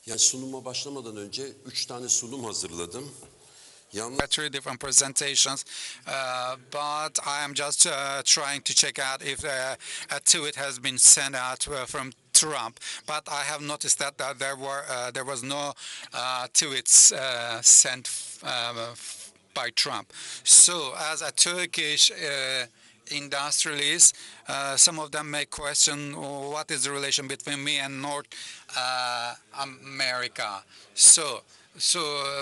Yani sunuma başlamadan önce 3 tane sunum hazırladım. Three different presentations, but I am just trying to check out if a tweet has been sent out from Trump. But I have noticed that there was no tweets sent by Trump. So, as a Turkish industrialist, some of them may question what is the relation between me and North America. So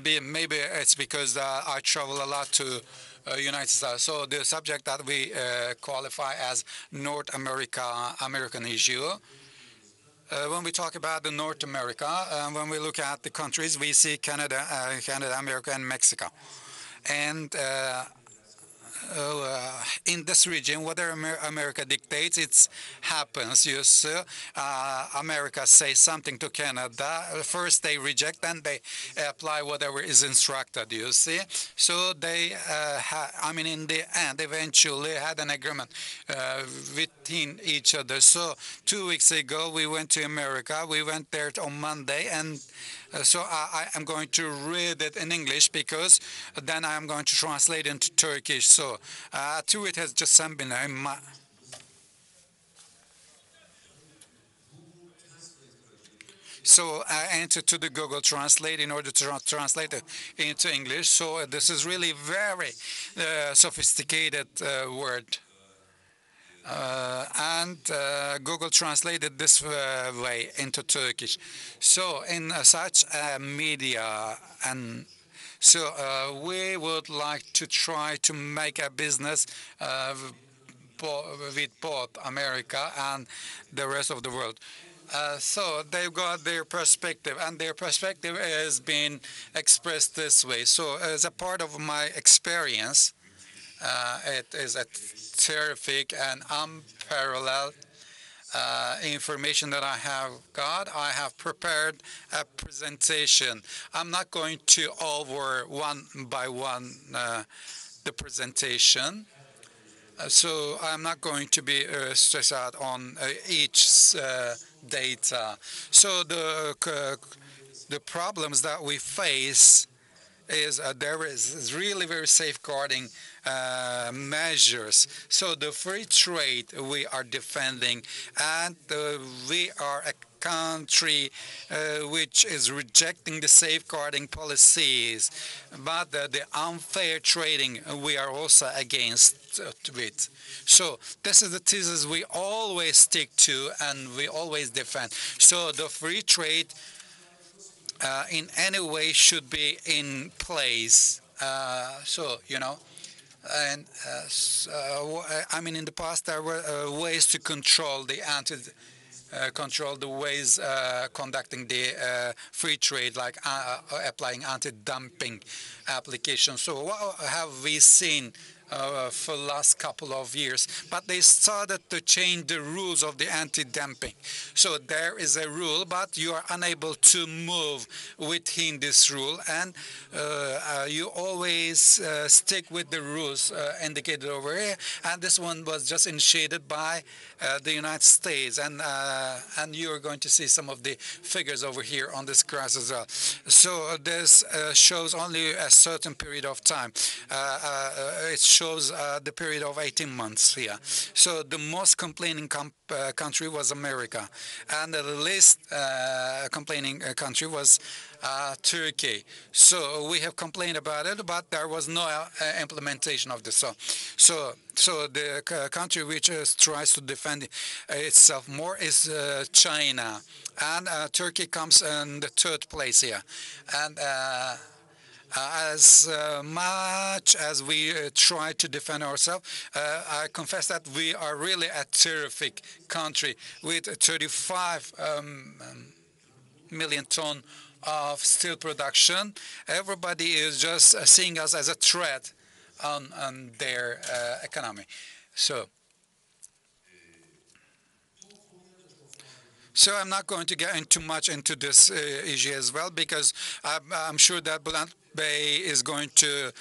maybe it's because I travel a lot to United States. So the subject that we qualify as North American issue. When we talk about the North America, when we look at the countries, we see Canada, America, and Mexico. And in this region, whatever America dictates, it happens. You see, America says something to Canada. First, they reject, then they apply whatever is instructed. You see, so they, in the end, eventually had an agreement within each other. So 2 weeks ago, we went to America. We went there on Monday, and so I am going to read it in English because then I am going to translate into Turkish. So tweet has just been in my. So I entered to the Google Translate in order to translate it into English. So this is really very sophisticated word. And Google translated this way into Turkish. So in such media, and so we would like to try to make a business with both America and the rest of the world. So they've got their perspective, and their perspective is being expressed this way. So as a part of my experience, it is a terrific and unparalleled information that I have got. I have prepared a presentation. I'm not going to over one by one the presentation. So I'm not going to be stressed out on each data. So the problems that we face is there is really very safeguarding measures. So the free trade we are defending, and we are a country which is rejecting the safeguarding policies, but the unfair trading we are also against it. So this is the thesis we always stick to and we always defend. So the free trade in any way should be in place. And in the past there were ways to control the ways conducting the free trade, like applying anti-dumping applications. So what have we seen for the last couple of years? But they started to change the rules of the anti-dumping. So there is a rule, but you are unable to move within this rule, and you always stick with the rules indicated over here. And this one was just initiated by the United States, and you are going to see some of the figures over here on this graph as well. So this shows only a certain period of time. It shows the period of 18 months here. So the most complaining country was America, and the least complaining country was Turkey. So we have complained about it, but there was no implementation of this. So the country which tries to defend itself more is China, and Turkey comes in the third place here. And as much as we try to defend ourselves, I confess that we are really a terrific country with 35 million ton of steel production. Everybody is just seeing us as a threat on their economy. So I'm not going to get too much into this issue as well, because I'm sure that Bülent Bey is going to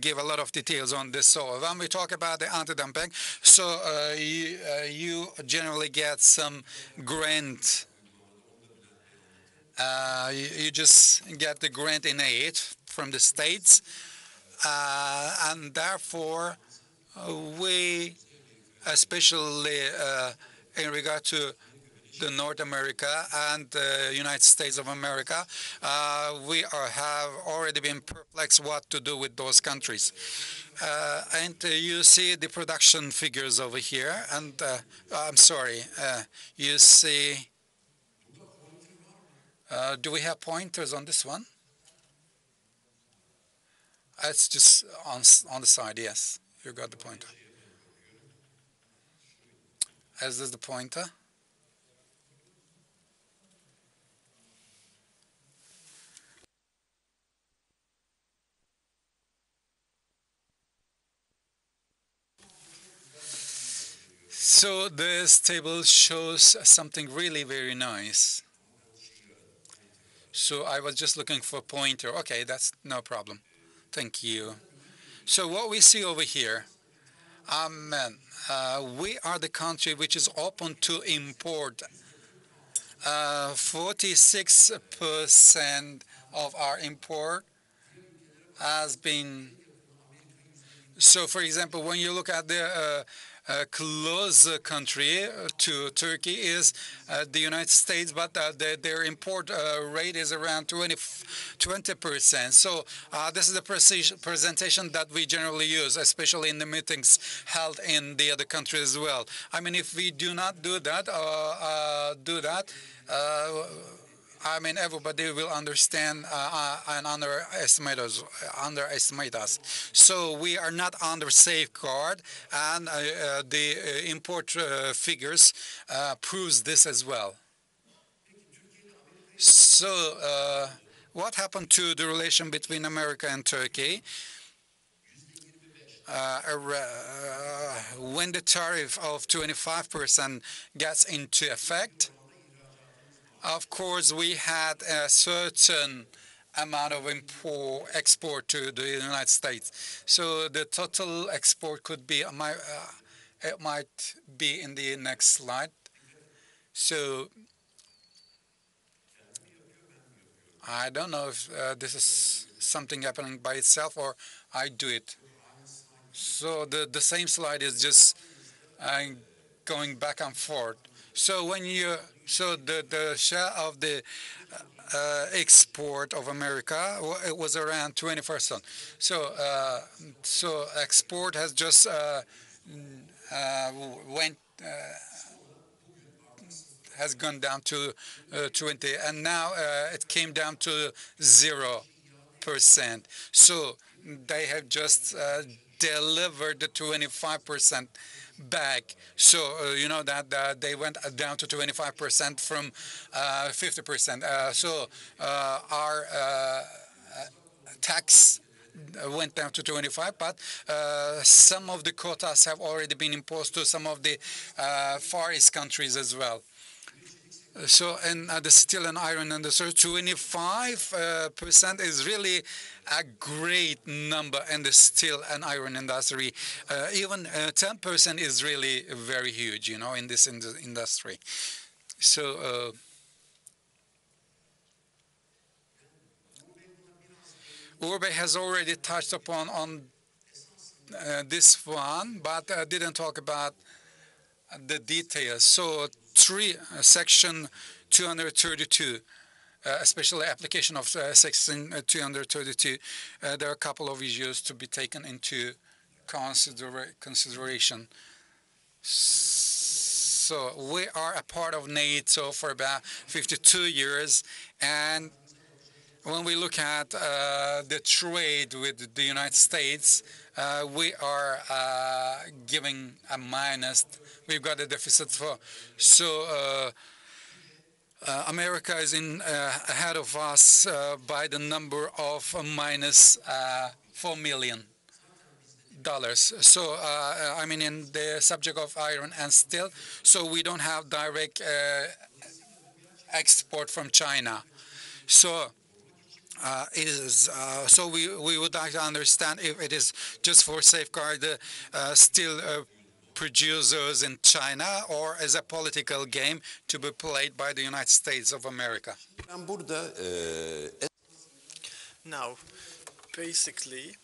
give a lot of details on this. So when we talk about the anti-dumping, so you generally get some grant You just get the grant in aid from the states, and therefore we, especially in regard to the North America and the United States of America, have already been perplexed what to do with those countries. And you see the production figures over here, and I'm sorry, you see, do we have pointers on this one? It's just on the side, yes, you got the pointer. Is this the pointer? So this table shows something really very nice. So I was just looking for a pointer. Okay, that's no problem. Thank you. So what we see over here, we are the country which is open to import. 46% of our import has been. So, for example, when you look at the close country to Turkey is the United States, but their import rate is around 20%. So this is the presentation that we generally use, especially in the meetings held in the other countries as well. I mean, if we do not do that, I mean, everybody will understand and underestimate us. So we are not under safeguard, and the import figures proves this as well. So what happened to the relation between America and Turkey? When the tariff of 25% gets into effect, of course, we had a certain amount of export to the United States. So the total export could be, it might be in the next slide. So I don't know if this is something happening by itself or I do it. So the same slide is just going back and forth. So when you the share of the export of America, it was around 20%. So export has just has gone down to 20, and now it came down to 0%. So they have just delivered the 25% back. So you know that they went down to 25% from 50%. So our tax went down to 25, but some of the quotas have already been imposed to some of the Far East countries as well. So in the steel and iron industry, 25% is really a great number in the steel and iron industry. Even 10% is really very huge, you know, in this industry. So Urbe has already touched upon this one, but didn't talk about the details. So Section 232, especially application of Section 232, there are a couple of issues to be taken into consideration. So we are a part of NATO for about 52 years, and when we look at the trade with the United States, we are giving a minus. We've got a deficit for. So America is ahead of us by the number of minus $4 million. So I mean, in the subject of iron and steel, so we don't have direct export from China. So so we would like to understand if it is just for safeguard the steel producers in China, or as a political game to be played by the United States of America? Ben burada Now, basically,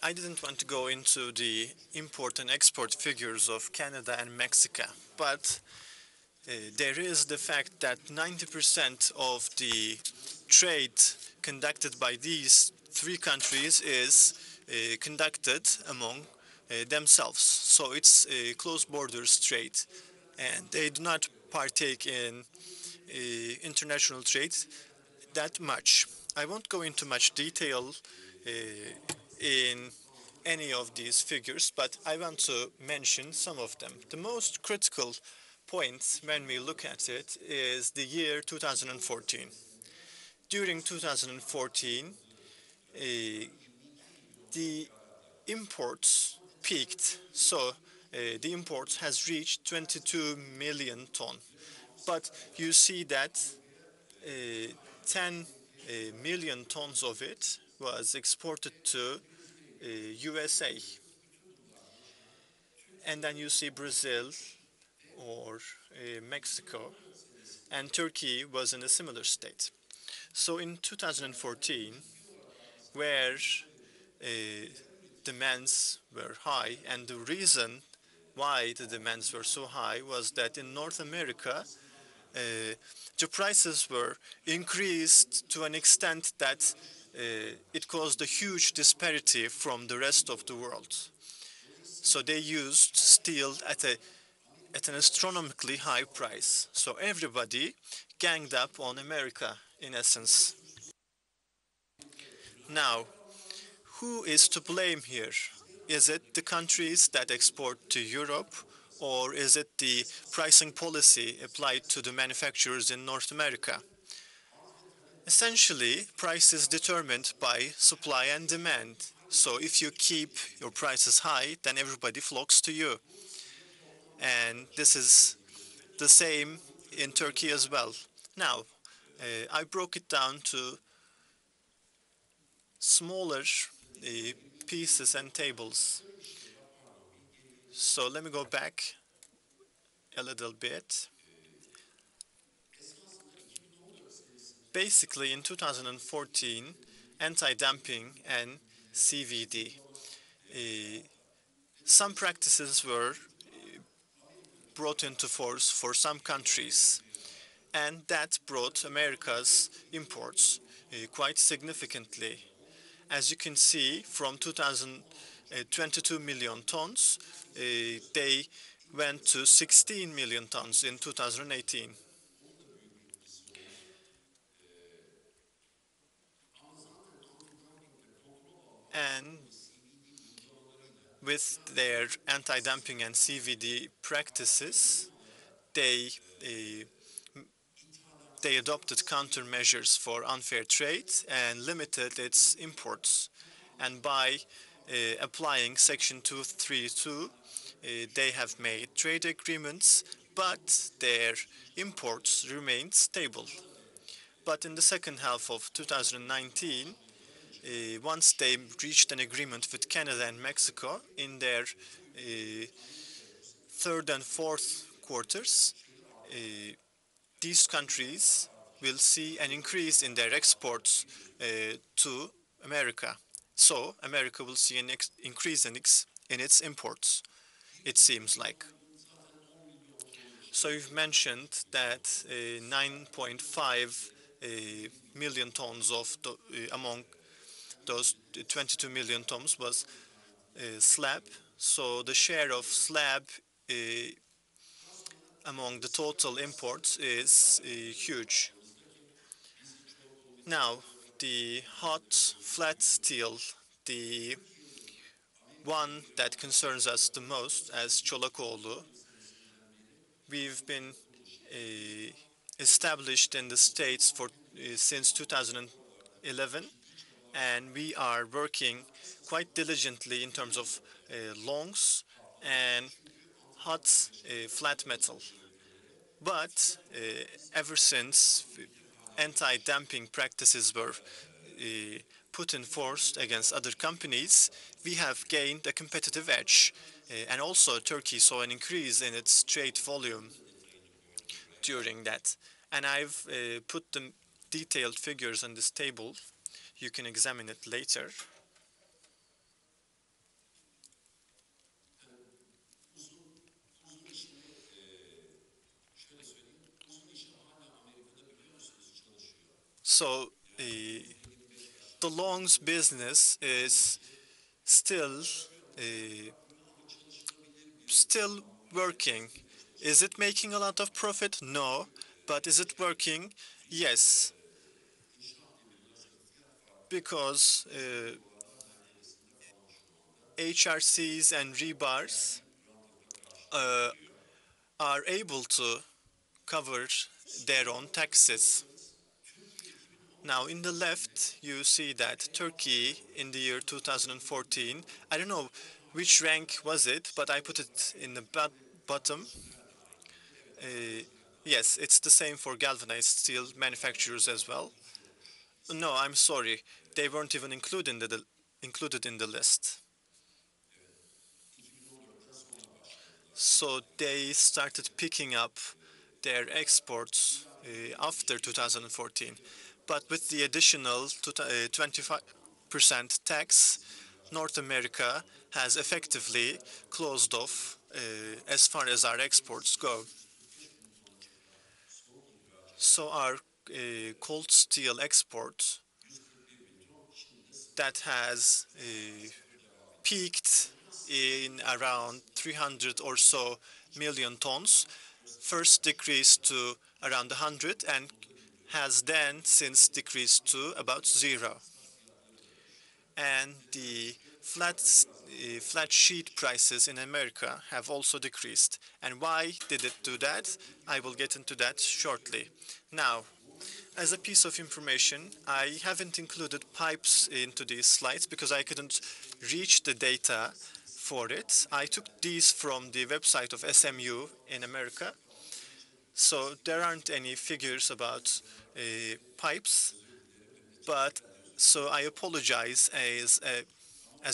I didn't want to go into the import and export figures of Canada and Mexico, but there is the fact that 90% of the trade conducted by these three countries is conducted among themselves. So it's a close borders trade, and they do not partake in international trade that much. I won't go into much detail in any of these figures, but I want to mention some of them. The most critical point when we look at it is the year 2014. During 2014, the imports peaked, so the imports has reached 22 million ton. But you see that 10 million tons of it was exported to USA. And then you see Brazil or Mexico, and Turkey was in a similar state. So in 2014, where demands were high, and the reason why the demands were so high was that in North America, the prices were increased to an extent that it caused a huge disparity from the rest of the world. So they used steel at an astronomically high price. So everybody ganged up on America, in essence. Now, who is to blame here? Is it the countries that export to Europe, or is it the pricing policy applied to the manufacturers in North America? Essentially, price is determined by supply and demand. So if you keep your prices high, then everybody flocks to you. And this is the same in Turkey as well. Now, I broke it down to smaller pieces and tables. So let me go back a little bit. Basically, in 2014, anti-dumping and CVD, some practices were brought into force for some countries, and that brought America's imports quite significantly. As you can see, from 22 million tons, they went to 16 million tons in 2018. And with their anti-dumping and CVD practices, they adopted countermeasures for unfair trade and limited its imports. And by applying Section 232, they have made trade agreements, but their imports remained stable. But in the second half of 2019, once they reached an agreement with Canada and Mexico in their third and fourth quarters, these countries will see an increase in their exports to America. So America will see an increase in its imports, it seems like. So you've mentioned that 9.5 million tons of among those 22 million tons was slab. So the share of slab among the total imports is huge. Now, the hot flat steel, the one that concerns us the most as Çolakoğlu, we've been established in the States for since 2011, and we are working quite diligently in terms of longs and hot flat metal. But ever since anti-dumping practices were put in force against other companies, we have gained a competitive edge. And also Turkey saw an increase in its trade volume during that. And I've put the detailed figures on this table. You can examine it later. So the longs business is still working. Is it making a lot of profit? No. But is it working? Yes. Because HRCs and rebars are able to cover their own taxes. Now, in the left, you see that Turkey in the year 2014, I don't know which rank was it, but I put it in the bottom. Yes, it's the same for galvanized steel manufacturers as well. No, I'm sorry. They weren't even included in the list. So they started picking up their exports after 2014. But with the additional 25% tax, North America has effectively closed off as far as our exports go. So our cold steel export that has peaked in around 300 or so million tons, first decreased to around 100 and has then since decreased to about 0. And the flat sheet prices in America have also decreased. And why did it do that? I will get into that shortly. Now, as a piece of information, I haven't included pipes into these slides because I couldn't reach the data for it. I took these from the website of SMU in America. So there aren't any figures about pipes, but so I apologize as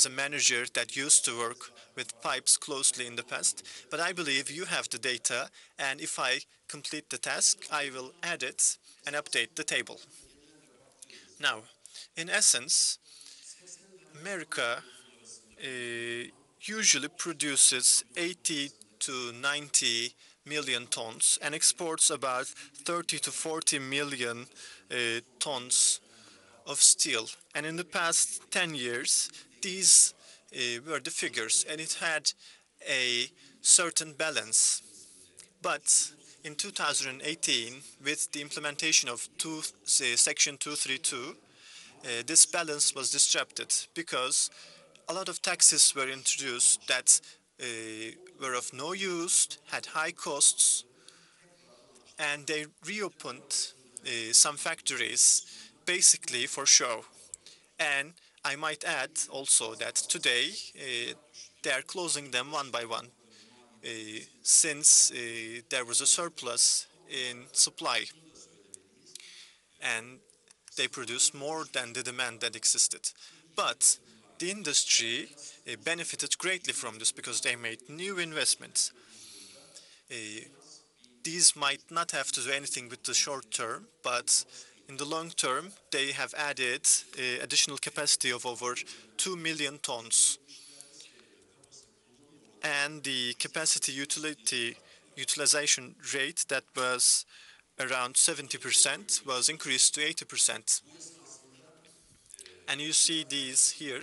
a manager that used to work with pipes closely in the past, but I believe you have the data, and if I complete the task, I will add it and update the table. Now, in essence, America usually produces 80 to 90 million tons and exports about 30 to 40 million tons of steel. And in the past 10 years, these were the figures, and it had a certain balance. But in 2018, with the implementation of Section 232, this balance was disrupted because a lot of taxes were introduced that were of no use, had high costs, and they reopened some factories basically for show. And I might add also that today they are closing them one by one since there was a surplus in supply and they produced more than the demand that existed. But the industry benefited greatly from this because they made new investments. These might not have to do anything with the short term, but in the long term, they have added additional capacity of over 2 million tons. And the capacity utilization rate that was around 70% was increased to 80%. And you see these here.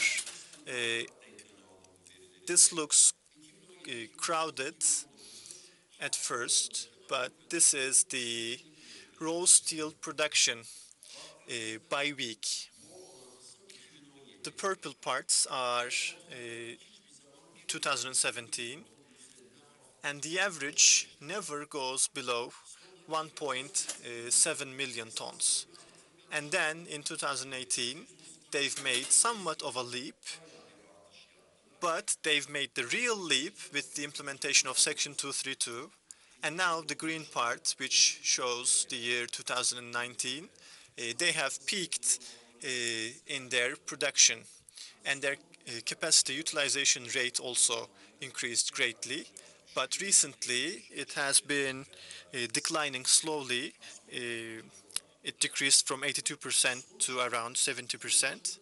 This looks crowded at first, but this is the raw steel production by week. The purple parts are 2017, and the average never goes below 1.7 million tons. And then in 2018, they've made somewhat of a leap, but they've made the real leap with the implementation of Section 232. And now the green part, which shows the year 2019, they have peaked in their production, and their capacity utilization rate also increased greatly. But recently, it has been declining slowly. It decreased from 82% to around 70%.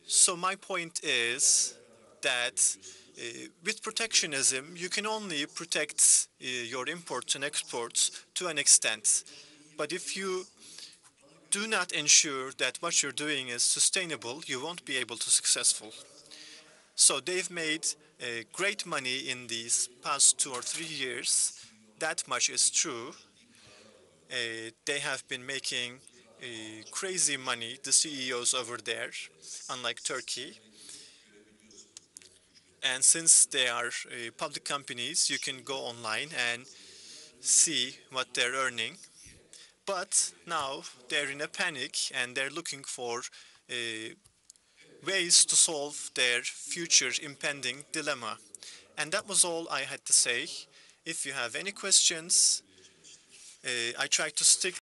So my point is that with protectionism, you can only protect your imports and exports to an extent. But if you do not ensure that what you're doing is sustainable, you won't be able to successful. So they've made great money in these past 2 or 3 years. That much is true. They have been making crazy money, the CEOs over there, unlike Turkey. And since they are public companies, you can go online and see what they're earning. But now they're in a panic and they're looking for ways to solve their future impending dilemma. And that was all I had to say. If you have any questions, I try to stick